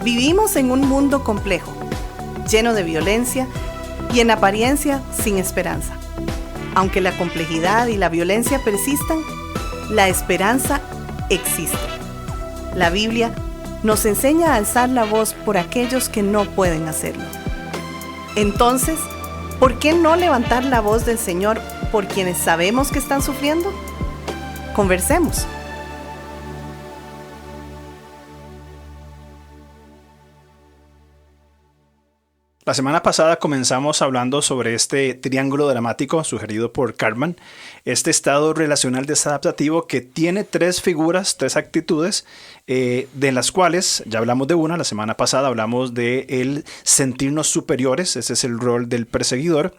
Vivimos en un mundo complejo, lleno de violencia y en apariencia sin esperanza. Aunque la complejidad y la violencia persistan, la esperanza existe. La Biblia nos enseña a alzar la voz por aquellos que no pueden hacerlo. Entonces, ¿por qué no levantar la voz del Señor por quienes sabemos que están sufriendo? Conversemos. La semana pasada comenzamos hablando sobre este triángulo dramático sugerido por Cartman, este estado relacional desadaptativo que tiene tres figuras, tres actitudes, de las cuales ya hablamos de una. La semana pasada hablamos de el sentirnos superiores, ese es el rol del perseguidor.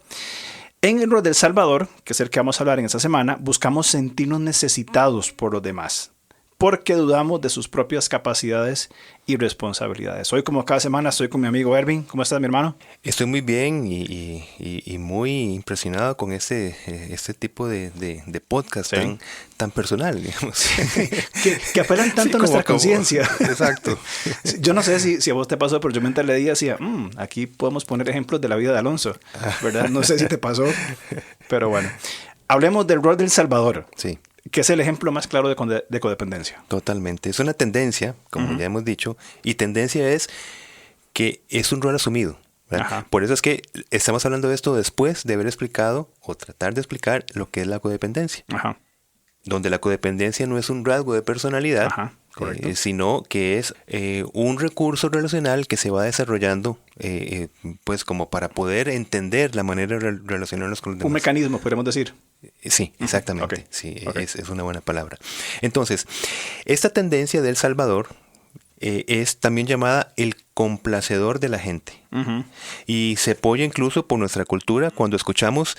En el rol del Salvador, que es el que vamos a hablar en esta semana, buscamos sentirnos necesitados por los demás, porque dudamos de sus propias capacidades y responsabilidades. Hoy, como cada semana, estoy con mi amigo Ervin. ¿Cómo estás, mi hermano? Estoy muy bien y muy impresionado con este tipo de podcast, sí, tan personal, digamos. que apelan tanto a nuestra conciencia. Exacto. Yo no sé si a vos te pasó, pero yo mientras leía decía, aquí podemos poner ejemplos de la vida de Alonso, ¿verdad? No sé si te pasó, pero bueno. Hablemos del rol del Salvador. Sí. Que es el ejemplo más claro de codependencia. Totalmente. Es una tendencia, como ya hemos dicho, y tendencia es que es un rol asumido. Por eso es que estamos hablando de esto después de haber explicado o tratar de explicar lo que es la codependencia. Donde la codependencia no es un rasgo de personalidad, sino que es un recurso relacional que se va desarrollando pues como para poder entender la manera de relacionarnos con los demás. Un mecanismo, podríamos decir. Sí, exactamente. Es una buena palabra. Entonces, esta tendencia del Salvador es también llamada el complacedor de la gente. Y se apoya incluso por nuestra cultura cuando escuchamos,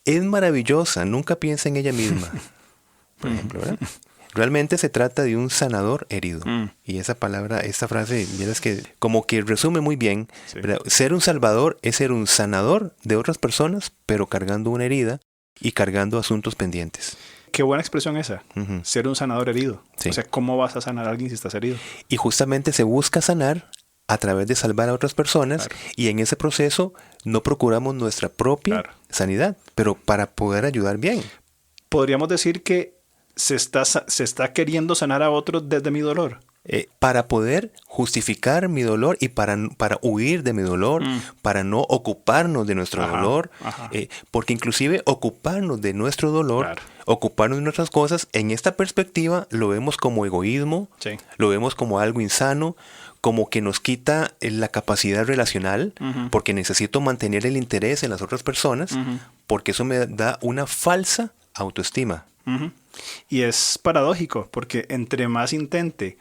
es maravillosa, nunca piensa en ella misma. Por ejemplo, ¿verdad? Realmente se trata de un sanador herido. Y esa frase, es que como que resume muy bien. Sí. Ser un salvador es ser un sanador de otras personas, pero cargando una herida y cargando asuntos pendientes. Qué buena expresión esa, ser un sanador herido. Sí. O sea, ¿cómo vas a sanar a alguien si estás herido? Y justamente se busca sanar a través de salvar a otras personas, y en ese proceso no procuramos nuestra propia sanidad, pero para poder ayudar bien. Podríamos decir que se está queriendo sanar a otros desde mi dolor. Para poder justificar mi dolor y para huir de mi dolor, para no ocuparnos de nuestro dolor, porque inclusive ocuparnos de nuestro dolor, ocuparnos de nuestras cosas, en esta perspectiva lo vemos como egoísmo, lo vemos como algo insano, como que nos quita la capacidad relacional, porque necesito mantener el interés en las otras personas, porque eso me da una falsa autoestima. Y es paradójico, porque entre más intente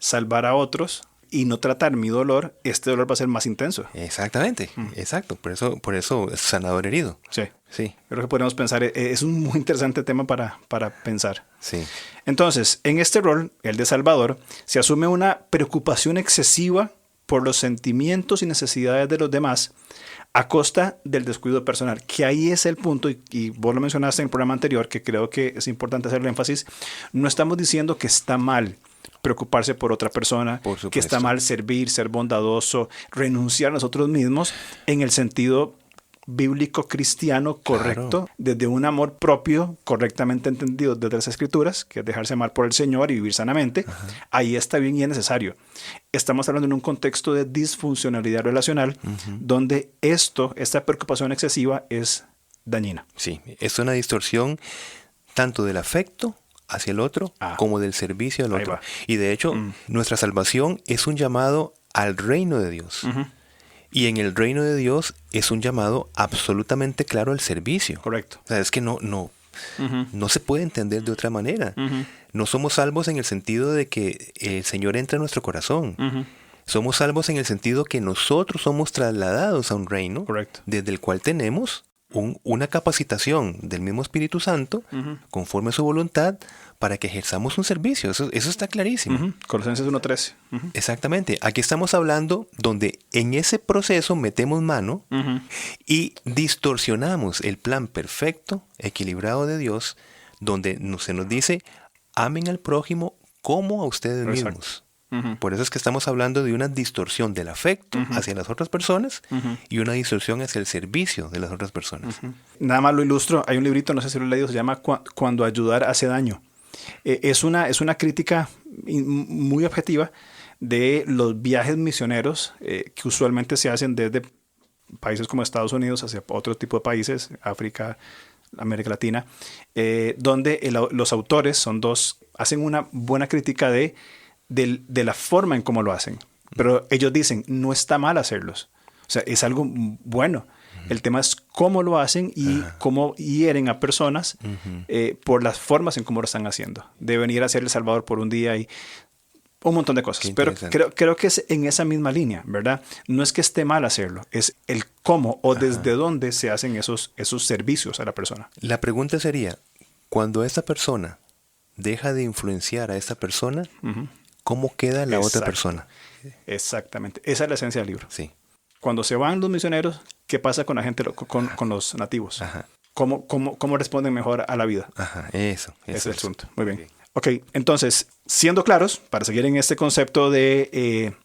salvar a otros y no tratar mi dolor, este dolor va a ser más intenso. Exactamente, exacto. Por eso es sanador herido. Sí. Creo que podemos pensar, es un muy interesante tema para pensar. Sí. Entonces, en este rol, el de Salvador, se asume una preocupación excesiva por los sentimientos y necesidades de los demás a costa del descuido personal, que ahí es el punto, y vos lo mencionaste en el programa anterior, que creo que es importante hacerle énfasis. No estamos diciendo que está mal preocuparse por otra persona, que está mal servir, ser bondadoso, renunciar a nosotros mismos en el sentido bíblico cristiano correcto, desde un amor propio correctamente entendido desde las Escrituras, que es dejarse amar por el Señor y vivir sanamente. Ahí está bien y es necesario. Estamos hablando en un contexto de disfuncionalidad relacional, donde esta preocupación excesiva es dañina. Sí, es una distorsión tanto del afecto hacia el otro como del servicio al otro. Y de hecho, nuestra salvación es un llamado al reino de Dios. Y en el reino de Dios es un llamado absolutamente claro al servicio. Correcto. O sea, es que no se puede entender de otra manera. No somos salvos en el sentido de que el Señor entra en nuestro corazón. Somos salvos en el sentido que nosotros somos trasladados a un reino desde el cual tenemos una capacitación del mismo Espíritu Santo conforme a su voluntad para que ejerzamos un servicio. Eso está clarísimo. Colosenses 1:13. Exactamente. Aquí estamos hablando donde en ese proceso metemos mano y distorsionamos el plan perfecto, equilibrado de Dios, donde se nos dice, amen al prójimo como a ustedes mismos. Por eso es que estamos hablando de una distorsión del afecto hacia las otras personas y una distorsión hacia el servicio de las otras personas. Nada más lo ilustro. Hay un librito, no sé si lo he leído, se llama Cuando ayudar hace daño. Es una crítica muy objetiva de los viajes misioneros que usualmente se hacen desde países como Estados Unidos hacia otro tipo de países, África, América Latina, donde los autores son dos, hacen una buena crítica de la forma en cómo lo hacen. Pero ellos dicen, no está mal hacerlos. O sea, es algo bueno. El tema es cómo lo hacen y cómo hieren a personas por las formas en cómo lo están haciendo. Deben ir a ser El Salvador por un día y un montón de cosas. Pero creo que es en esa misma línea, ¿verdad? No es que esté mal hacerlo, es el cómo o desde dónde se hacen esos servicios a la persona. La pregunta sería, cuando esta persona deja de influenciar a esta persona, ¿cómo queda la otra persona? Exactamente. Esa es la esencia del libro. Sí. Cuando se van los misioneros, ¿qué pasa con la gente, con los nativos? ¿Cómo responden mejor a la vida? Eso Ese es el asunto. Muy bien. Ok, entonces, siendo claros, para seguir en este concepto del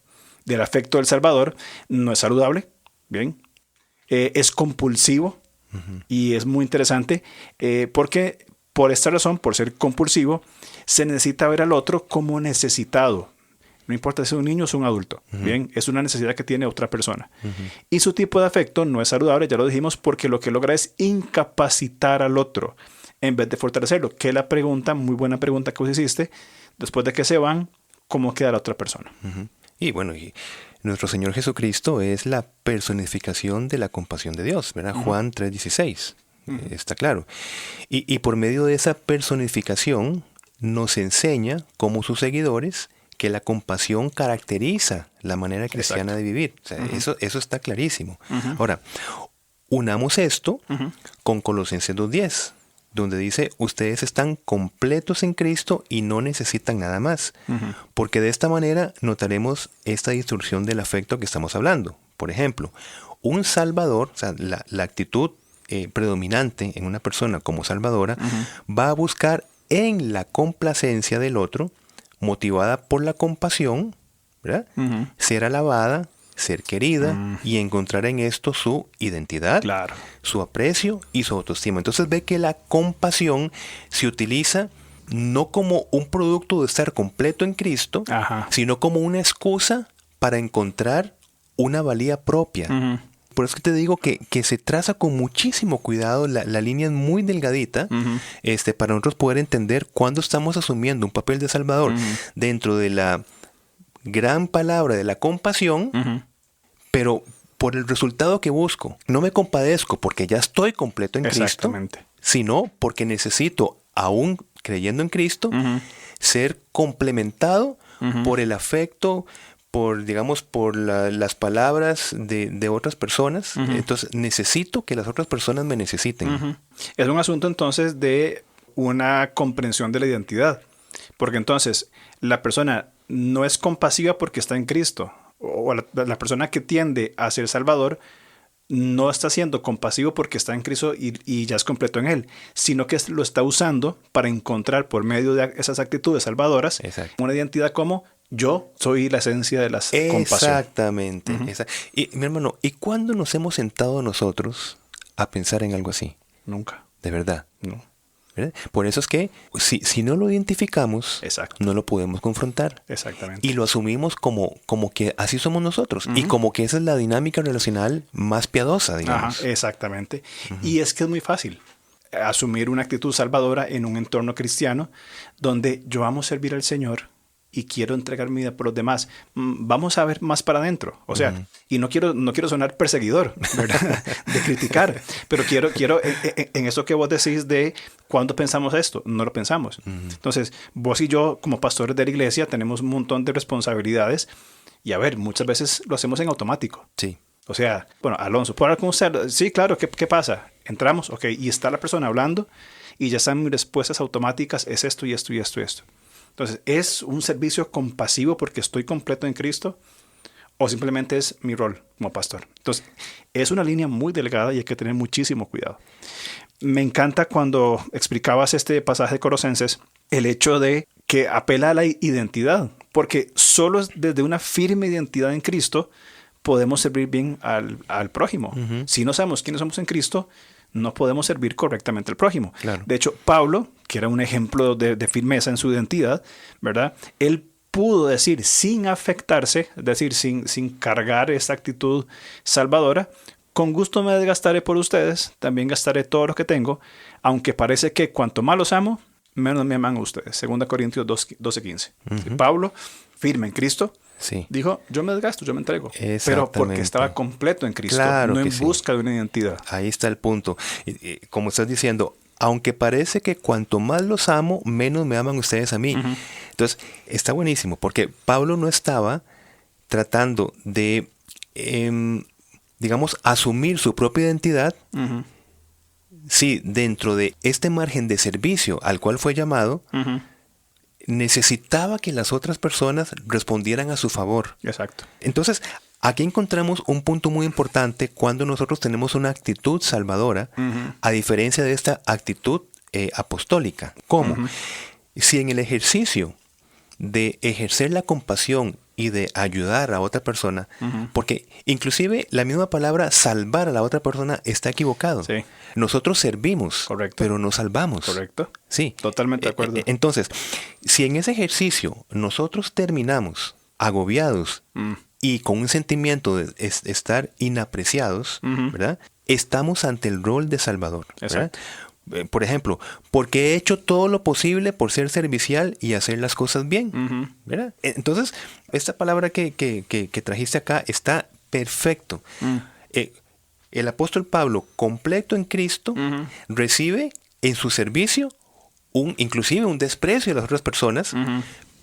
afecto del Salvador, no es saludable, bien, es compulsivo y es muy interesante porque por esta razón, por ser compulsivo, se necesita ver al otro como necesitado. No importa si es un niño o es un adulto, bien, es una necesidad que tiene otra persona. Y su tipo de afecto no es saludable, ya lo dijimos, porque lo que logra es incapacitar al otro en vez de fortalecerlo. Que la pregunta, muy buena pregunta que vos hiciste, después de que se van, ¿cómo queda la otra persona? Y bueno, y nuestro Señor Jesucristo es la personificación de la compasión de Dios, ¿verdad? Juan 3:16, está claro. Y por medio de esa personificación nos enseña, como sus seguidores, que la compasión caracteriza la manera cristiana de vivir. O sea, eso está clarísimo. Ahora, unamos esto con Colosenses 2:10, donde dice, ustedes están completos en Cristo y no necesitan nada más. Porque de esta manera notaremos esta distorsión del afecto que estamos hablando. Por ejemplo, un salvador, o sea, la actitud predominante en una persona como salvadora, va a buscar en la complacencia del otro, motivada por la compasión, ¿verdad? Ser alabada, ser querida y encontrar en esto su identidad, su aprecio y su autoestima. Entonces ve que la compasión se utiliza no como un producto de estar completo en Cristo, sino como una excusa para encontrar una valía propia. Por eso que te digo que se traza con muchísimo cuidado, la línea es muy delgadita, para nosotros poder entender cuándo estamos asumiendo un papel de salvador dentro de la gran palabra de la compasión, pero por el resultado que busco. No me compadezco porque ya estoy completo en Cristo, sino porque necesito, aún creyendo en Cristo, ser complementado por el afecto, por las palabras de otras personas. Entonces necesito que las otras personas me necesiten. Es un asunto entonces de una comprensión de la identidad, porque entonces la persona no es compasiva porque está en Cristo, o la persona que tiende a ser salvador no está siendo compasivo porque está en Cristo y ya es completo en Él, sino que lo está usando para encontrar por medio de esas actitudes salvadoras una identidad como yo soy la esencia de la compasión. Exactamente. Y mi hermano, ¿y cuándo nos hemos sentado nosotros a pensar en algo así? Nunca. ¿De verdad? No. ¿Verdad? Por eso es que si no lo identificamos, no lo podemos confrontar. Exactamente. Y lo asumimos como que así somos nosotros. Y como que esa es la dinámica relacional más piadosa, digamos. Exactamente. Y es que es muy fácil asumir una actitud salvadora en un entorno cristiano donde yo amo servir al Señor y quiero entregar mi vida por los demás. Vamos a ver más para adentro. O sea, y no quiero sonar perseguidor, ¿verdad? De criticar, pero quiero en eso que vos decís de cuándo pensamos esto, no lo pensamos. Entonces, vos y yo, como pastores de la iglesia, tenemos un montón de responsabilidades y a ver, muchas veces lo hacemos en automático. Sí. O sea, bueno, Alonso, ¿puedo hablar con usted? Sí, claro, ¿qué pasa? Entramos, ok, y está la persona hablando y ya están mis respuestas automáticas, es esto y esto y esto y esto. Entonces, ¿es un servicio compasivo porque estoy completo en Cristo? ¿O simplemente es mi rol como pastor? Entonces, es una línea muy delgada y hay que tener muchísimo cuidado. Me encanta cuando explicabas este pasaje de Colosenses, el hecho de que apela a la identidad. Porque solo desde una firme identidad en Cristo podemos servir bien al prójimo. Si no sabemos quiénes somos en Cristo, no podemos servir correctamente al prójimo. Claro. De hecho, Pablo, que era un ejemplo de firmeza en su identidad, ¿verdad? Él pudo decir sin afectarse, es decir, sin cargar esta actitud salvadora, con gusto me desgastaré por ustedes, también gastaré todo lo que tengo, aunque parece que cuanto más los amo, menos me aman a ustedes. 2 Corintios 12:15. Pablo, firme en Cristo, dijo, yo me desgasto, yo me entrego. Pero porque estaba completo en Cristo, claro, no en busca de una identidad. Ahí está el punto. Como estás diciendo, aunque parece que cuanto más los amo, menos me aman ustedes a mí. Entonces, está buenísimo, porque Pablo no estaba tratando de, digamos, asumir su propia identidad. Sí, dentro de este margen de servicio al cual fue llamado, necesitaba que las otras personas respondieran a su favor. Exacto. Entonces, aquí encontramos un punto muy importante cuando nosotros tenemos una actitud salvadora, a diferencia de esta actitud apostólica. ¿Cómo? Si en el ejercicio de ejercer la compasión y de ayudar a otra persona, porque inclusive la misma palabra salvar a la otra persona está equivocado. Sí. Nosotros servimos, pero no salvamos. Correcto. Sí. Totalmente de acuerdo. Entonces, si en ese ejercicio nosotros terminamos agobiados y con un sentimiento de estar inapreciados, ¿verdad? Estamos ante el rol de Salvador. Exacto. Por ejemplo, porque he hecho todo lo posible por ser servicial y hacer las cosas bien. ¿Verdad? Entonces, esta palabra que trajiste acá está perfecto. El apóstol Pablo, completo en Cristo, recibe en su servicio inclusive un desprecio de las otras personas,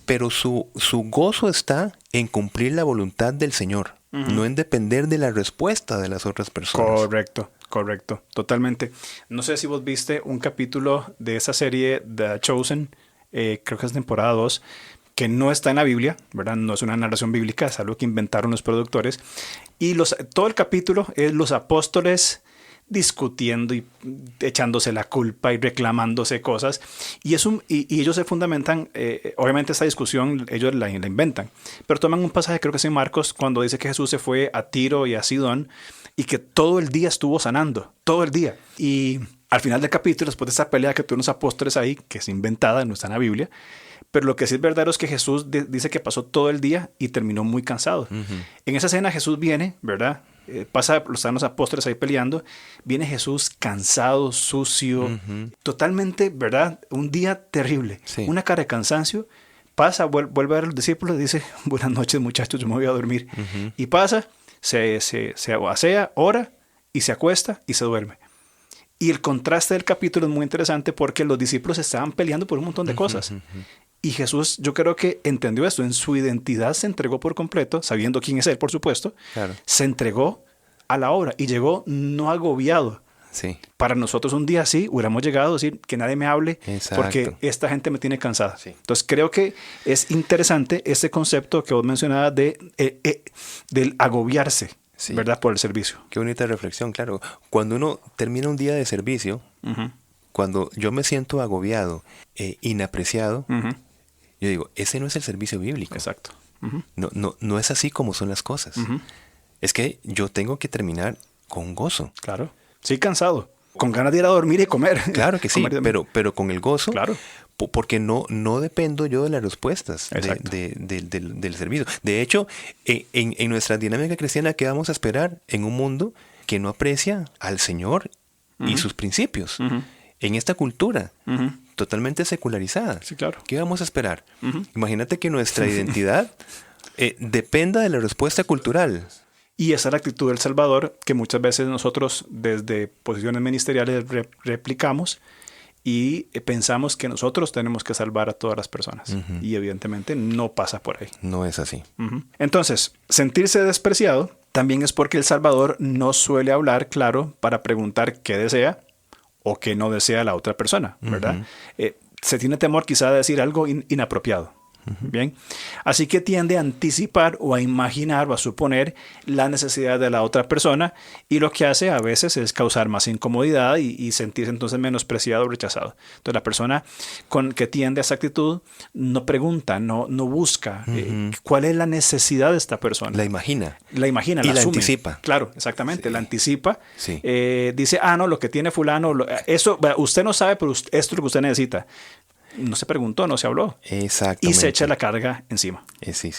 pero su gozo está en cumplir la voluntad del Señor, no en depender de la respuesta de las otras personas. Correcto, totalmente. No sé si vos viste un capítulo de esa serie The Chosen, creo que es temporada 2, que no está en la Biblia, ¿verdad? No es una narración bíblica, es algo que inventaron los productores. Y todo el capítulo es los apóstoles discutiendo y echándose la culpa y reclamándose cosas. Y ellos se fundamentan, obviamente esta discusión ellos la inventan, pero toman un pasaje, creo que es en Marcos, cuando dice que Jesús se fue a Tiro y a Sidón y que todo el día estuvo sanando, todo el día. Y al final del capítulo, después de esa pelea que tuvieron los apóstoles ahí, que es inventada, no está en la Biblia, pero lo que sí es verdadero es que Jesús dice que pasó todo el día y terminó muy cansado. En esa escena Jesús viene, ¿verdad? Están los apóstoles ahí peleando. Viene Jesús cansado, sucio, totalmente, ¿verdad? Un día terrible. Sí. Una cara de cansancio. Pasa, vuelve a ver a los discípulos y dice, buenas noches muchachos, yo me voy a dormir. Y pasa, se asea, ora y se acuesta y se duerme. Y el contraste del capítulo es muy interesante porque los discípulos estaban peleando por un montón de cosas. Y Jesús, yo creo que entendió esto. En su identidad se entregó por completo, sabiendo quién es Él, por supuesto. Claro. Se entregó a la obra y llegó no agobiado. Sí. Para nosotros un día así hubiéramos llegado a decir que nadie me hable. Exacto. Porque esta gente me tiene cansada. Sí. Entonces creo que es interesante este concepto que vos mencionabas del agobiarse. Sí. ¿Verdad? Por el servicio. Qué bonita reflexión, claro. Cuando uno termina un día de servicio, cuando yo me siento agobiado, inapreciado, yo digo, ese no es el servicio bíblico. Exacto. No es así como son las cosas. Es que yo tengo que terminar con gozo. Claro. Sí, cansado. Con ganas de ir a dormir y comer. Claro que sí, pero con el gozo. Claro. Porque no dependo yo de las respuestas del servicio. De hecho, en nuestra dinámica cristiana, ¿qué vamos a esperar en un mundo que no aprecia al Señor y sus principios? En esta cultura totalmente secularizada. Sí, claro. ¿Qué vamos a esperar? Imagínate que nuestra identidad dependa de la respuesta cultural. Y esa es la actitud del Salvador que muchas veces nosotros desde posiciones ministeriales replicamos y pensamos que nosotros tenemos que salvar a todas las personas. Y evidentemente no pasa por ahí. No es así. Entonces, sentirse despreciado también es porque el Salvador no suele hablar claro para preguntar qué desea o qué no desea la otra persona, ¿verdad? Se tiene temor quizá de decir algo inapropiado. Bien, así que tiende a anticipar o a imaginar o a suponer la necesidad de la otra persona, y lo que hace a veces es causar más incomodidad y sentirse entonces menospreciado o rechazado. Entonces la persona que tiende a esa actitud no pregunta, no busca cuál es la necesidad de esta persona. La imagina. La imagina, y la asume. anticipa. Claro, exactamente, la anticipa. Sí. Dice, no, lo que tiene fulano, eso usted no sabe, pero esto es lo que usted necesita. No se preguntó, no se habló. Exactamente. Y se echa la carga encima. Sí.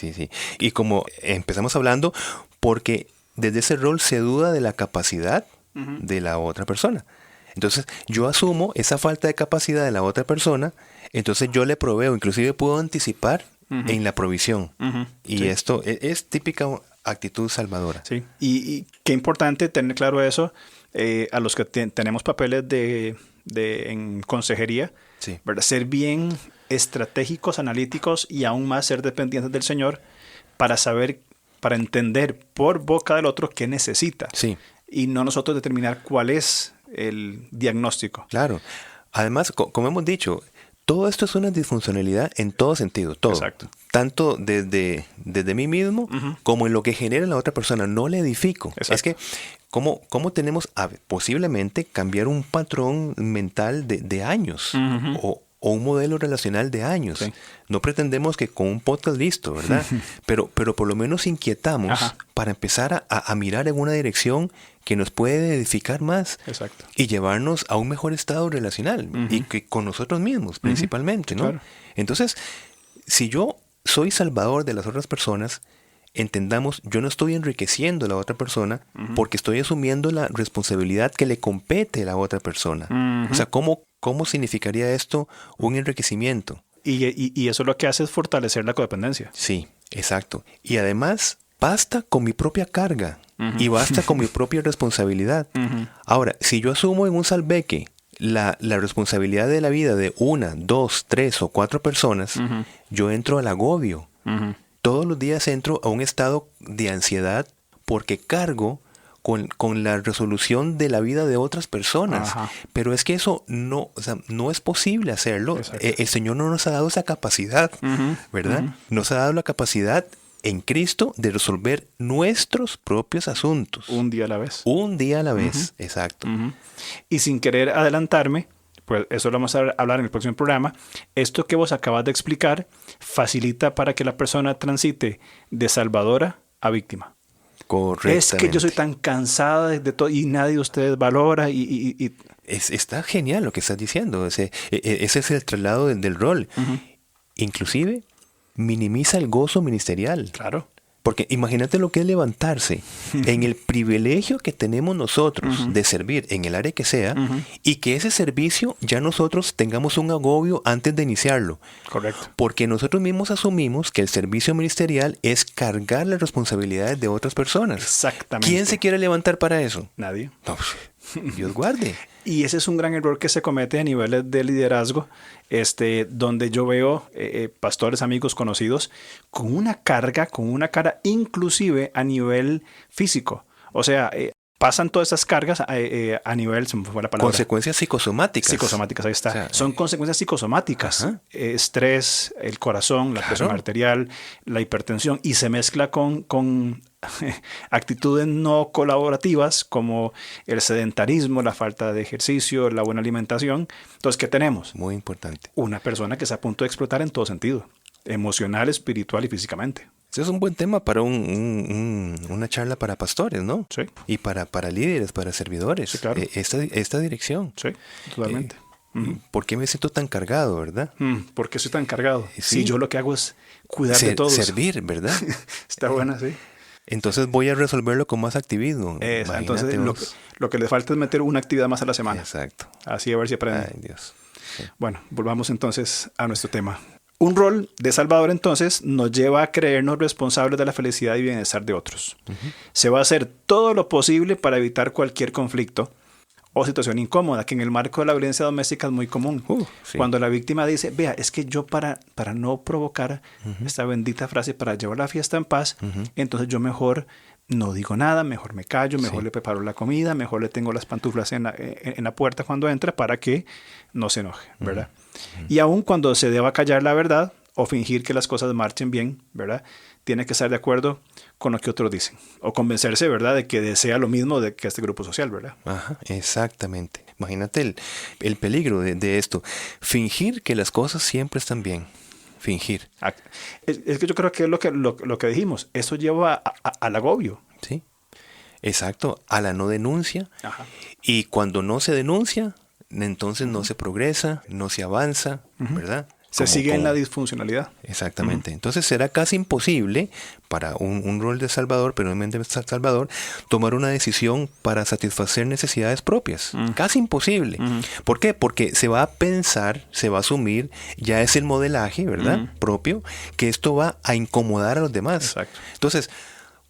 Y como empezamos hablando, porque desde ese rol se duda de la capacidad de la otra persona. Entonces, yo asumo esa falta de capacidad de la otra persona, entonces yo le proveo, inclusive puedo anticipar en la provisión. Y esto es típica actitud salvadora. Sí, y qué importante tener claro eso a los que tenemos papeles en consejería. Sí. ¿Verdad? Ser bien estratégicos, analíticos y aún más ser dependientes del Señor para saber, para entender por boca del otro qué necesita. Sí. Y no nosotros determinar cuál es el diagnóstico. Claro. Además, como hemos dicho, todo esto es una disfuncionalidad en todo sentido, todo. Exacto. Tanto desde mí mismo como en lo que genera la otra persona. No le edifico. Exacto. Es que, ¿cómo tenemos posiblemente cambiar un patrón mental de años o un modelo relacional de años? Sí. No pretendemos que con un podcast listo, ¿verdad? pero por lo menos inquietamos para empezar a mirar en una dirección que nos puede edificar más. Exacto. Y llevarnos a un mejor estado relacional y que con nosotros mismos principalmente, ¿no? Claro. Entonces, si yo soy salvador de las otras personas, entendamos, yo no estoy enriqueciendo a la otra persona porque estoy asumiendo la responsabilidad que le compete a la otra persona. O sea, ¿cómo significaría esto un enriquecimiento? Y eso lo que hace es fortalecer la codependencia. Sí, exacto. Y además, basta con mi propia carga y basta con mi propia responsabilidad. Ahora, si yo asumo en un salveque la responsabilidad de la vida de 1, 2, 3 o 4 personas, yo entro al agobio. Todos los días entro a un estado de ansiedad porque cargo con la resolución de la vida de otras personas. Pero es que eso no es posible hacerlo. El Señor no nos ha dado esa capacidad, ¿verdad? Nos ha dado la capacidad en Cristo de resolver nuestros propios asuntos. Un día a la vez. Un día a la vez, exacto. Y sin querer adelantarme, pues eso lo vamos a hablar en el próximo programa, esto que vos acabas de explicar facilita para que la persona transite de salvadora a víctima. Correctamente. Es que yo soy tan cansada de todo y nadie de ustedes valora Está genial lo que estás diciendo. Ese es el traslado del rol. Inclusive minimiza el gozo ministerial. Claro. Porque imagínate lo que es levantarse en el privilegio que tenemos nosotros de servir en el área que sea y que ese servicio ya nosotros tengamos un agobio antes de iniciarlo. Correcto. Porque nosotros mismos asumimos que el servicio ministerial es cargar las responsabilidades de otras personas. Exactamente. ¿Quién se quiere levantar para eso? Nadie. No, Dios guarde. Y ese es un gran error que se comete a niveles de liderazgo, donde yo veo pastores, amigos, conocidos, con una carga inclusive a nivel físico. O sea, pasan todas esas cargas a nivel, se me fue la palabra. Consecuencias psicosomáticas. Psicosomáticas, ahí está. O sea, son consecuencias psicosomáticas. Estrés, el corazón, la presión arterial, la hipertensión, y se mezcla con actitudes no colaborativas como el sedentarismo, la falta de ejercicio, la buena alimentación. Entonces, ¿qué tenemos? Muy importante. Una persona que está a punto de explotar en todo sentido, emocional, espiritual y físicamente. Ese es un buen tema para una charla para pastores, ¿no? Sí. Y para líderes, para servidores. Sí, claro. Esta dirección. Sí, totalmente. ¿Por qué me siento tan cargado, verdad? ¿Por qué soy tan cargado? Sí. Si yo lo que hago es cuidar de todos. Servir, ¿verdad? Está buena, sí. Entonces voy a resolverlo con más activismo. Entonces lo que le falta es meter una actividad más a la semana. Exacto. Así a ver si aprende. Ay, Dios. Sí. Bueno, volvamos entonces a nuestro tema. Un rol de salvador entonces nos lleva a creernos responsables de la felicidad y bienestar de otros. Se va a hacer todo lo posible para evitar cualquier conflicto o situación incómoda, que en el marco de la violencia doméstica es muy común. Sí. Cuando la víctima dice, vea, es que yo para no provocar esta bendita frase, para llevar la fiesta en paz, entonces yo mejor no digo nada, mejor me callo, mejor le preparo la comida, mejor le tengo las pantuflas en la puerta cuando entra para que no se enoje, ¿verdad? Y aun cuando se deba callar la verdad o fingir que las cosas marchen bien, ¿verdad? Tiene que estar de acuerdo con lo que otros dicen. O convencerse, ¿verdad?, de que desea lo mismo que este grupo social, ¿verdad? Ajá, exactamente. Imagínate el peligro de esto. Fingir que las cosas siempre están bien. Fingir. Es que yo creo que es lo que dijimos. Eso lleva al agobio. Sí, exacto. A la no denuncia. Ajá. Y cuando no se denuncia, entonces no se progresa, no se avanza, ¿verdad? Se sigue en la disfuncionalidad. Exactamente. Entonces será casi imposible para un rol de salvador, pero realmente salvador, tomar una decisión para satisfacer necesidades propias. Casi imposible. ¿Por qué? Porque se va a pensar, se va a asumir, ya es el modelaje, ¿verdad? Propio, que esto va a incomodar a los demás. Exacto. Entonces,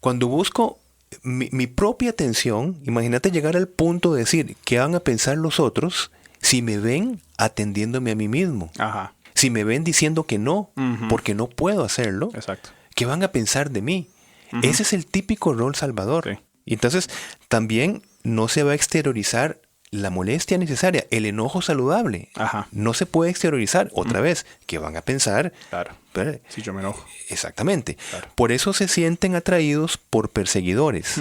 cuando busco mi propia atención, imagínate llegar al punto de decir, ¿qué van a pensar los otros si me ven atendiéndome a mí mismo? Ajá. Si me ven diciendo que no, porque no puedo hacerlo, Exacto. ¿qué van a pensar de mí? Ese es el típico rol salvador. Sí. Y entonces también no se va a exteriorizar la molestia necesaria, el enojo saludable. Ajá. No se puede exteriorizar. Otra vez, ¿qué van a pensar? Claro. ¿Verdad? Si yo me enojo. Exactamente. Claro. Por eso se sienten atraídos por perseguidores.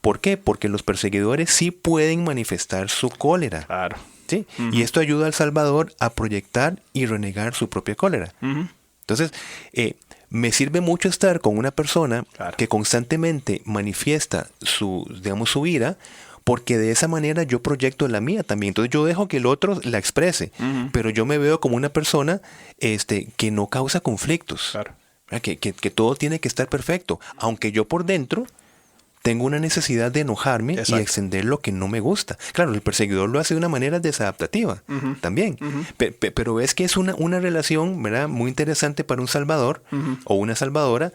¿Por qué? Porque los perseguidores sí pueden manifestar su cólera. Claro. ¿Sí? Y esto ayuda al salvador a proyectar y renegar su propia cólera. Entonces, me sirve mucho estar con una persona Claro. que constantemente manifiesta su ira, porque de esa manera yo proyecto la mía también. Entonces yo dejo que el otro la exprese, pero yo me veo como una persona que no causa conflictos. Claro. Que todo tiene que estar perfecto, aunque yo por dentro tengo una necesidad de enojarme Exacto. y extender lo que no me gusta. Claro, el perseguidor lo hace de una manera desadaptativa también. Pero es que es una relación, ¿verdad?, muy interesante para un salvador o una salvadora,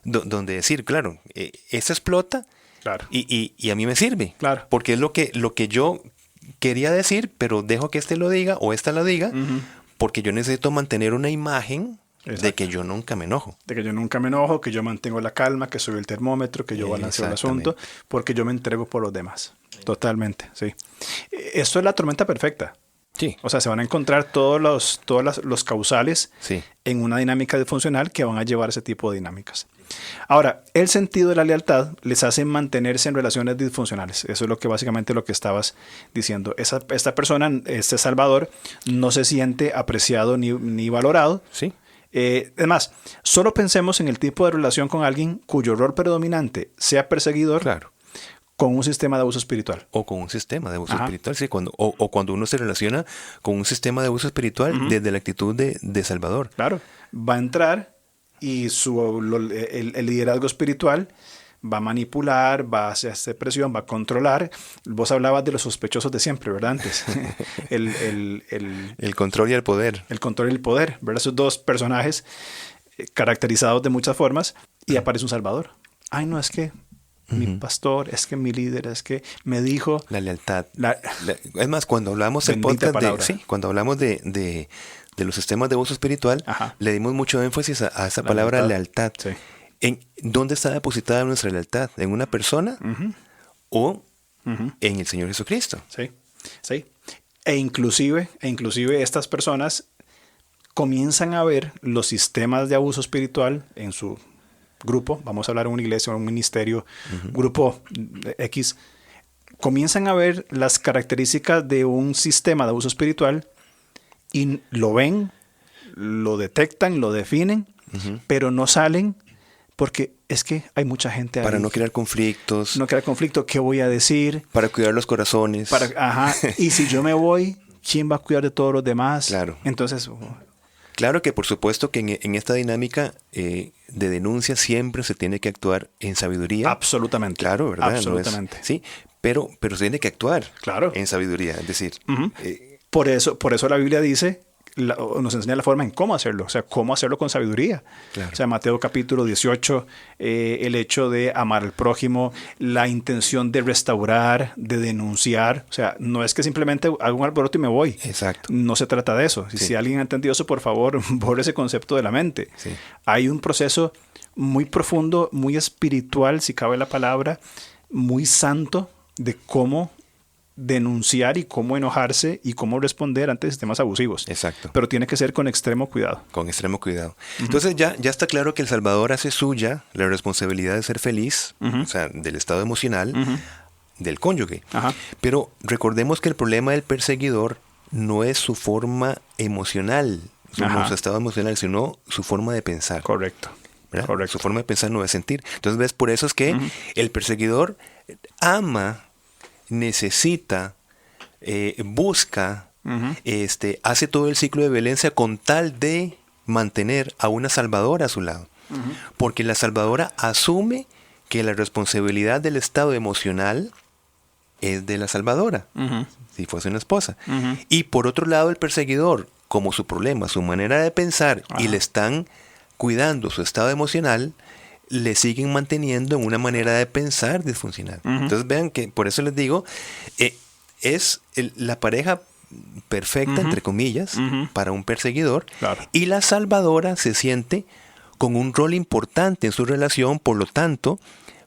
donde decir, claro, esta explota, Claro. y a mí me sirve. Claro. Porque es lo que yo quería decir, pero dejo que este lo diga o esta lo diga, porque yo necesito mantener una imagen de Exacto. que yo nunca me enojo. De que yo nunca me enojo, que yo mantengo la calma, que soy el termómetro, que yo balanceo el asunto, porque yo me entrego por los demás. Totalmente, sí. Esto es la tormenta perfecta. Sí. O sea, se van a encontrar todos los causales Sí. en una dinámica disfuncional que van a llevar a ese tipo de dinámicas. Ahora, el sentido de la lealtad les hace mantenerse en relaciones disfuncionales. Eso es lo que básicamente lo que estabas diciendo. Esta persona, este salvador, no se siente apreciado ni valorado. Sí. Es más, solo pensemos en el tipo de relación con alguien cuyo rol predominante sea perseguidor. Claro. Con un sistema de abuso espiritual. O con un sistema de abuso Ajá. espiritual, sí, cuando uno se relaciona con un sistema de abuso espiritual desde la actitud de salvador. Claro, va a entrar y el liderazgo espiritual va a manipular, va a hacer presión, va a controlar. Vos hablabas de los sospechosos de siempre, ¿verdad? Antes. El control y el poder. El control y el poder, ¿verdad? Esos dos personajes caracterizados de muchas formas y aparece un salvador. Ay, no, es que mi pastor, es que mi líder, es que me dijo... La lealtad. Es más, cuando hablamos del Bendita podcast palabra. cuando hablamos de los sistemas de abuso espiritual, Ajá. le dimos mucho énfasis a esa palabra lealtad. Sí. ¿Dónde está depositada nuestra lealtad? ¿En una persona o en el Señor Jesucristo? Sí, sí. E inclusive estas personas comienzan a ver los sistemas de abuso espiritual en su grupo, vamos a hablar de una iglesia o un ministerio, grupo X, comienzan a ver las características de un sistema de abuso espiritual y lo ven, lo detectan, lo definen, pero no salen porque es que hay mucha gente ahí. Para no crear conflictos. No crear conflicto, ¿qué voy a decir? Para cuidar los corazones. Y si yo me voy, ¿quién va a cuidar de todos los demás? Claro. Entonces... Claro que por supuesto que en esta dinámica de denuncia siempre se tiene que actuar en sabiduría. Absolutamente. Claro, ¿verdad? Absolutamente. Sí, pero se tiene que actuar Claro. en sabiduría. Es decir, por eso la Biblia dice, nos enseña la forma en cómo hacerlo, o sea, cómo hacerlo con sabiduría. Claro. O sea, Mateo capítulo 18, el hecho de amar al prójimo, la intención de restaurar, de denunciar. O sea, no es que simplemente hago un alboroto y me voy. Exacto. No se trata de eso. Sí. Si alguien ha entendido eso, por favor, borre ese concepto de la mente. Sí. Hay un proceso muy profundo, muy espiritual, si cabe la palabra, muy santo, de cómo denunciar y cómo enojarse y cómo responder ante sistemas abusivos. Exacto. Pero tiene que ser con extremo cuidado. Con extremo cuidado. Entonces ya está claro que El Salvador hace suya la responsabilidad de ser feliz, o sea, del estado emocional, del cónyuge. Ajá. Pero recordemos que el problema del perseguidor no es su forma emocional, su estado emocional, sino su forma de pensar. Correcto. Su forma de pensar no de sentir. Entonces, ¿ves? Por eso es que el perseguidor ama, necesita, busca, hace todo el ciclo de violencia con tal de mantener a una salvadora a su lado. Porque la salvadora asume que la responsabilidad del estado emocional es de la salvadora, si fuese una esposa. Y por otro lado, el perseguidor, como su problema, su manera de pensar, y le están cuidando su estado emocional, le siguen manteniendo en una manera de pensar disfuncional. Entonces vean que, por eso les digo, es la pareja perfecta, entre comillas, para un perseguidor, y la salvadora se siente con un rol importante en su relación, por lo tanto,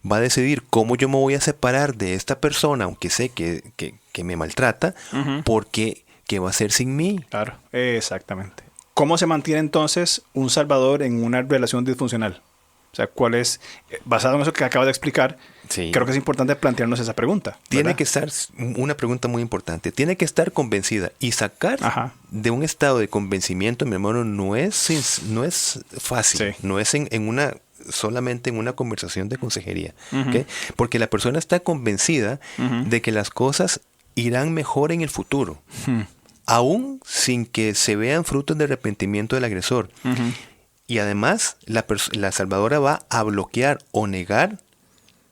va a decidir cómo yo me voy a separar de esta persona, aunque sé que me maltrata, porque ¿qué va a hacer sin mí? Claro, exactamente. ¿Cómo se mantiene entonces un salvador en una relación disfuncional? O sea, ¿cuál es, basado en eso que acabo de explicar, creo que es importante plantearnos esa pregunta, ¿verdad? Tiene que estar, una pregunta muy importante, tiene que estar convencida, y sacar de un estado de convencimiento, mi hermano, no es fácil, no es solamente en una conversación de consejería, ¿okay? Porque la persona está convencida de que las cosas irán mejor en el futuro, aún sin que se vean frutos de arrepentimiento del agresor. Y además, la salvadora va a bloquear o negar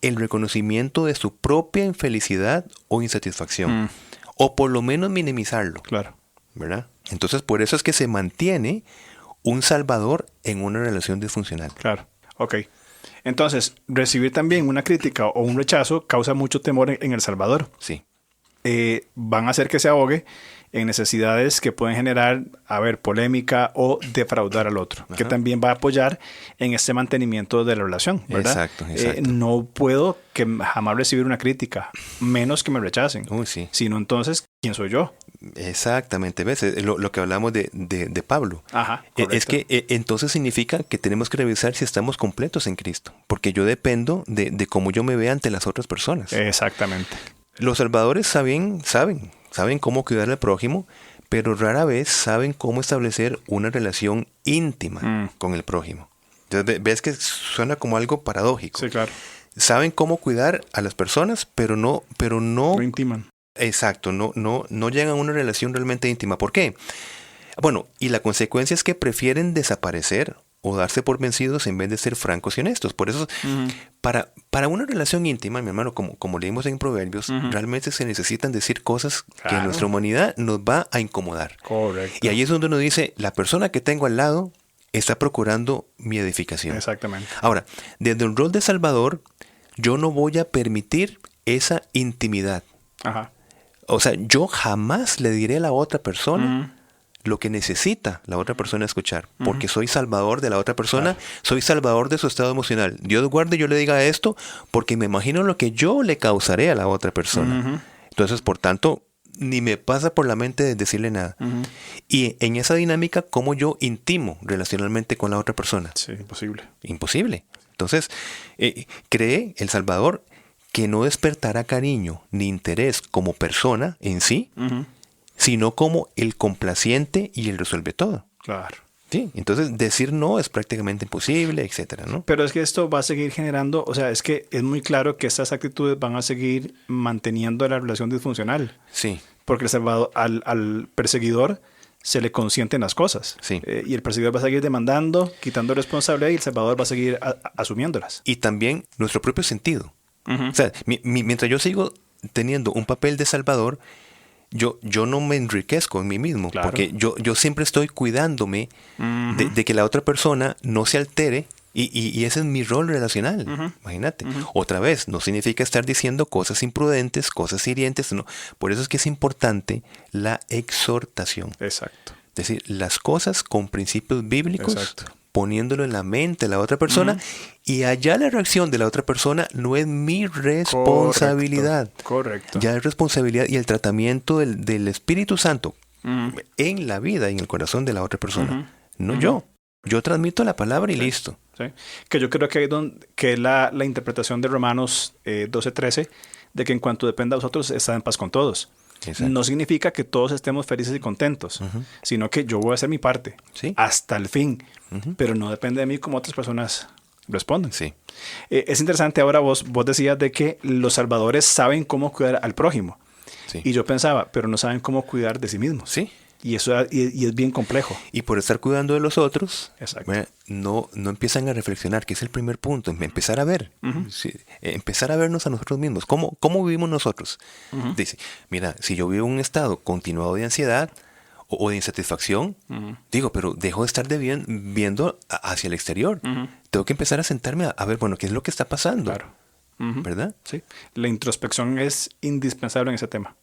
el reconocimiento de su propia infelicidad o insatisfacción, o por lo menos minimizarlo. Claro. ¿Verdad? Entonces, por eso es que se mantiene un salvador en una relación disfuncional. Claro. Ok. Entonces, recibir también una crítica o un rechazo causa mucho temor en el salvador. Sí. Van a hacer que se ahogue en necesidades que pueden generar, polémica o defraudar al otro, que también va a apoyar en este mantenimiento de la relación, ¿verdad? Exacto. No puedo jamás recibir una crítica, menos que me rechacen. Sí. Sino entonces, ¿quién soy yo? Exactamente, ¿ves? Lo que hablamos de Pablo. Es que entonces significa que tenemos que revisar si estamos completos en Cristo, porque yo dependo de cómo yo me vea ante las otras personas. Exactamente. Los salvadores saben cómo cuidar al prójimo, pero rara vez saben cómo establecer una relación íntima con el prójimo. Entonces, ves que suena como algo paradójico. Sí, claro. Saben cómo cuidar a las personas, pero no intiman. Exacto, no llegan a una relación realmente íntima. ¿Por qué? Bueno, y la consecuencia es que prefieren desaparecer o darse por vencidos en vez de ser francos y honestos. Por eso, para una relación íntima, mi hermano, como leímos en Proverbios, realmente se necesitan decir cosas que en nuestra humanidad nos va a incomodar. Correcto. Y ahí es donde uno dice, la persona que tengo al lado está procurando mi edificación. Exactamente. Ahora, desde el rol de salvador, yo no voy a permitir esa intimidad. O sea, yo jamás le diré a la otra persona lo que necesita la otra persona escuchar, porque soy salvador de la otra persona, soy salvador de su estado emocional. Dios guarde yo le diga esto, porque me imagino lo que yo le causaré a la otra persona. Entonces, por tanto, ni me pasa por la mente de decirle nada. Y en esa dinámica, ¿cómo yo intimo relacionalmente con la otra persona? Sí, imposible. Imposible. Entonces, cree el Salvador que no despertará cariño ni interés como persona en sí, sino como el complaciente y el resuelve todo. Claro. Sí, entonces decir no es prácticamente imposible, etcétera, ¿no? Pero es que esto va a seguir generando, o sea, es que es muy claro que estas actitudes van a seguir manteniendo la relación disfuncional. Sí. Porque al perseguidor se le consienten las cosas. Sí. Y el perseguidor va a seguir demandando, quitando responsabilidad, y el salvador va a seguir asumiéndolas. Y también nuestro propio sentido. O sea, mientras yo sigo teniendo un papel de salvador, yo no me enriquezco en mí mismo, porque yo siempre estoy cuidándome de que la otra persona no se altere, y ese es mi rol relacional. Imagínate. Otra vez, no significa estar diciendo cosas imprudentes, cosas hirientes, no. Por eso es que es importante la exhortación. Exacto. Es decir, las cosas con principios bíblicos poniéndolo en la mente de la otra persona, y allá la reacción de la otra persona no es mi responsabilidad. Correcto. Ya es responsabilidad y el tratamiento del Espíritu Santo en la vida y en el corazón de la otra persona. No yo. Yo transmito la palabra y listo. Sí. Que yo creo que hay que la interpretación de Romanos 12:13, de que en cuanto dependa de vosotros, está en paz con todos. Exacto. No significa que todos estemos felices y contentos, sino que yo voy a hacer mi parte hasta el fin, pero no depende de mí cómo otras personas responden. Sí. Es interesante, ahora vos decías de que los salvadores saben cómo cuidar al prójimo. Sí. Y yo pensaba, pero no saben cómo cuidar de sí mismos. Sí. Y eso y es bien complejo. Y por estar cuidando de los otros, no empiezan a reflexionar, que es el primer punto, empezar a ver. Sí, empezar a vernos a nosotros mismos. ¿Cómo vivimos nosotros? Dice, mira, si yo vivo en un estado continuado de ansiedad o de insatisfacción, digo, pero dejo de estar viendo hacia el exterior. Tengo que empezar a sentarme a ver, bueno, ¿qué es lo que está pasando? Claro. ¿Verdad? Sí. La introspección es indispensable en ese tema.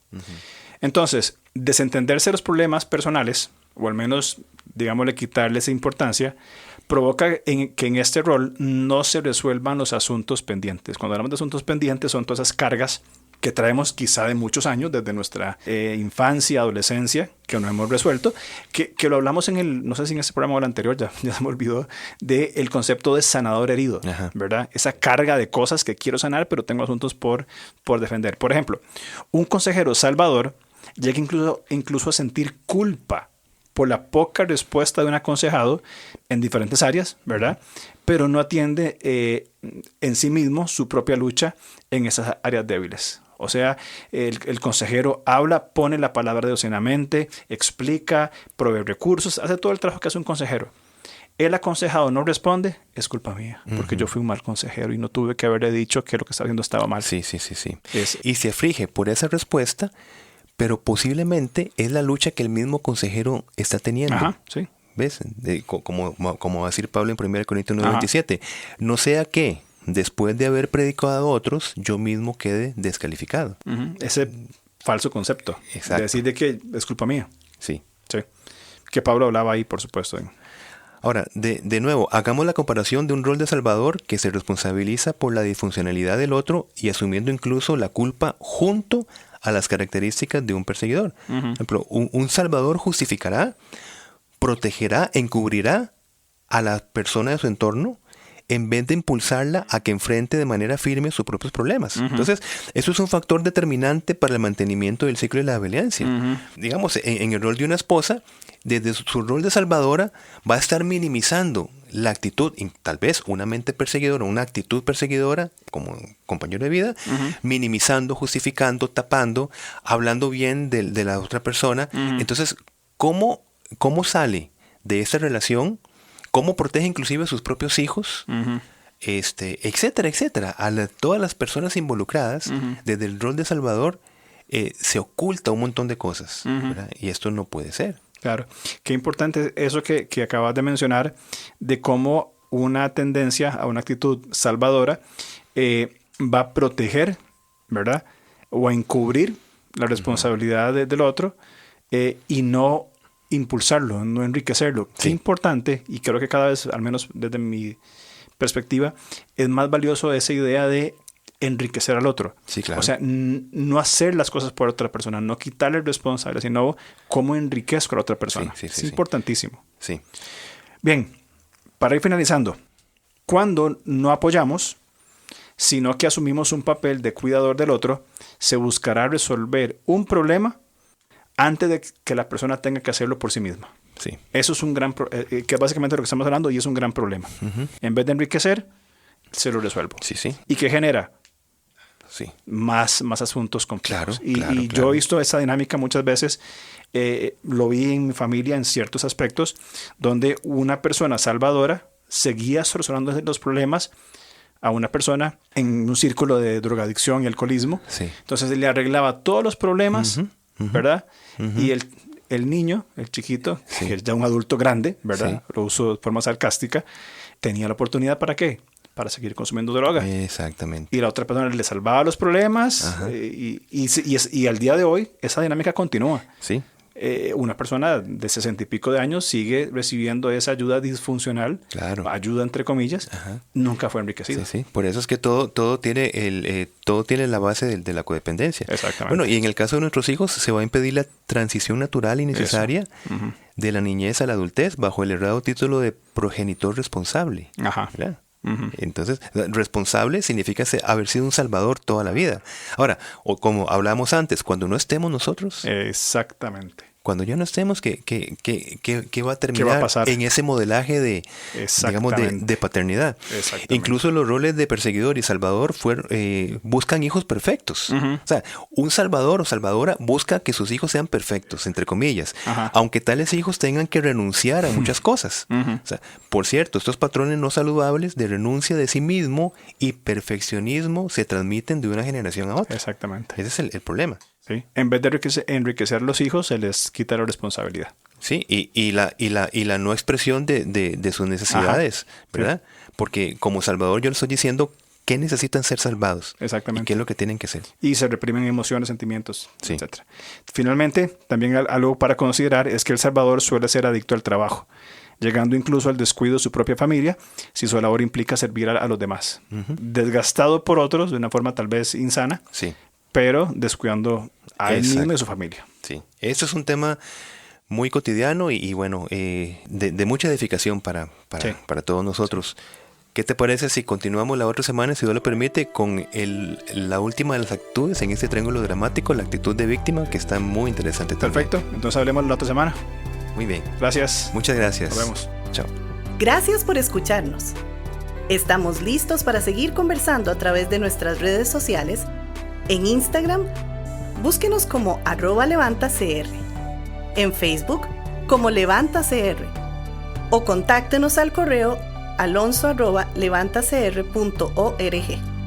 Entonces, desentenderse de los problemas personales, o al menos, digámosle, quitarle esa importancia, provoca que en este rol no se resuelvan los asuntos pendientes. Cuando hablamos de asuntos pendientes, son todas esas cargas que traemos quizá de muchos años, desde nuestra infancia, adolescencia, que no hemos resuelto, que lo hablamos no sé si en ese programa o el anterior, ya se me olvidó, del concepto de sanador herido, ¿verdad? Esa carga de cosas que quiero sanar, pero tengo asuntos por defender. Por ejemplo, un consejero salvador llega incluso a sentir culpa por la poca respuesta de un aconsejado en diferentes áreas, ¿verdad? Pero no atiende en sí mismo su propia lucha en esas áreas débiles. O sea, el consejero habla, pone la palabra de Dios en la mente, explica, provee recursos, hace todo el trabajo que hace un consejero. El aconsejado no responde, es culpa mía, porque yo fui un mal consejero y no tuve que haberle dicho que lo que estaba haciendo estaba mal. Sí. Y se aflige por esa respuesta, pero posiblemente es la lucha que el mismo consejero está teniendo. Sí. ¿Ves? Como va a decir Pablo en 1 Corintios 9:27. No sea que, después de haber predicado a otros, yo mismo quede descalificado. Ese falso concepto. Exacto. De decir de que es culpa mía. Sí. Que Pablo hablaba ahí, por supuesto. Ahora, de nuevo, hagamos la comparación de un rol de salvador que se responsabiliza por la disfuncionalidad del otro y asumiendo incluso la culpa junto a las características de un perseguidor. Por ejemplo, un salvador justificará, protegerá, encubrirá a la persona de su entorno en vez de impulsarla a que enfrente de manera firme sus propios problemas. Entonces, eso es un factor determinante para el mantenimiento del ciclo de la violencia. Digamos, en el rol de una esposa, desde su rol de salvadora, va a estar minimizando la actitud, y tal vez una mente perseguidora, una actitud perseguidora como compañero de vida, minimizando, justificando, tapando, hablando bien de la otra persona. Entonces, ¿cómo sale de esta relación? ¿Cómo protege inclusive a sus propios hijos? Etcétera, etcétera. Todas las personas involucradas, desde el rol de salvador, se oculta un montón de cosas. ¿Verdad? Y esto no puede ser. Claro. Qué importante eso que acabas de mencionar, de cómo una tendencia a una actitud salvadora va a proteger, ¿verdad? O a encubrir la responsabilidad del otro y no impulsarlo, no enriquecerlo. Sí. Qué importante, y creo que cada vez, al menos desde mi perspectiva, es más valioso esa idea de enriquecer al otro. Sí, claro. O sea, no hacer las cosas por otra persona, no quitarle responsabilidad, sino cómo enriquezco a la otra persona. Es importantísimo. Sí. Bien, para ir finalizando, cuando no apoyamos, sino que asumimos un papel de cuidador del otro, se buscará resolver un problema antes de que la persona tenga que hacerlo por sí misma. Sí. Eso es un gran que es básicamente lo que estamos hablando y es un gran problema. En vez de enriquecer, se lo resuelvo. Sí. ¿Y qué genera? Sí. Más asuntos complejos. Claro, Yo he visto esa dinámica muchas veces, lo vi en mi familia en ciertos aspectos, donde una persona salvadora seguía solucionando los problemas a una persona en un círculo de drogadicción y alcoholismo. Sí. Entonces le arreglaba todos los problemas, ¿verdad? Y el niño, el chiquito, que es ya un adulto grande, ¿verdad? Lo uso de forma sarcástica, tenía la oportunidad ¿para qué? Para seguir consumiendo droga. Exactamente. Y la otra persona le salvaba los problemas y al día de hoy esa dinámica continúa. Sí. una persona de 60 y pico de años sigue recibiendo esa ayuda disfuncional, ayuda entre comillas, nunca fue enriquecido. Sí. Por eso es que todo tiene la base de la codependencia. Exactamente. Bueno, y en el caso de nuestros hijos se va a impedir la transición natural y necesaria de la niñez a la adultez bajo el errado título de progenitor responsable. ¿Verdad? Entonces, responsable significa haber sido un salvador toda la vida. Ahora, o como hablamos antes, cuando no estemos nosotros. Exactamente. Cuando ya no estemos, ¿qué va a terminar en ese modelaje de paternidad? Incluso los roles de perseguidor y salvador buscan hijos perfectos. O sea, un salvador o salvadora busca que sus hijos sean perfectos, entre comillas, aunque tales hijos tengan que renunciar a muchas cosas. O sea, por cierto, estos patrones no saludables de renuncia de sí mismo y perfeccionismo se transmiten de una generación a otra. Exactamente. Ese es el problema. Sí. En vez de enriquecer a los hijos, se les quita la responsabilidad. Sí, y la no expresión de sus necesidades, ¿verdad? Sí. Porque como salvador yo les estoy diciendo qué necesitan ser salvados. Exactamente. Y qué es lo que tienen que ser. Y se reprimen emociones, sentimientos, etc. Finalmente, también algo para considerar es que el salvador suele ser adicto al trabajo, llegando incluso al descuido de su propia familia si su labor implica servir a los demás. Desgastado por otros de una forma tal vez insana, pero descuidando a él mismo y a su familia. Sí, esto es un tema muy cotidiano y bueno, de mucha edificación para todos nosotros. ¿Qué te parece si continuamos la otra semana, si Dios lo permite, con la última de las actitudes en este triángulo dramático, la actitud de víctima, que está muy interesante también? Perfecto, entonces hablemos la otra semana. Muy bien. Gracias. Muchas gracias. Nos vemos. Chao. Gracias por escucharnos. Estamos listos para seguir conversando a través de nuestras redes sociales. En Instagram, búsquenos como @levantacr. En Facebook, como LevantaCR. O contáctenos al correo alonso@levantacr.org.